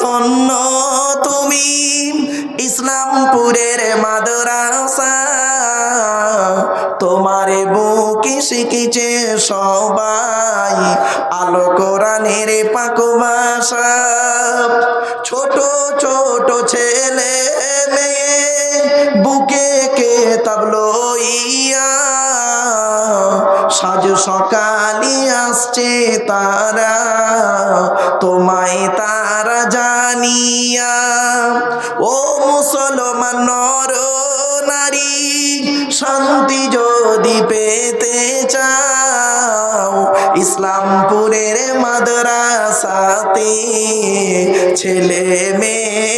ধন্য তুমি ইসলামপুরের মাদ্রাসা, তোমার বুকে শিখেছে সবাই আলো কোরআনের পাক ভাষা। ছোট ছোট ছেলে মেয়ে বুকে কিতাব লইয়া সাজ সকালে আসছে তারা, তোমায় তারা জানিয়া। ও মুসলমান নর নারী, শান্তি যদি পেতে চাও ইসলামপুরের মাদ্রাসাতে ছেলে মেয়ে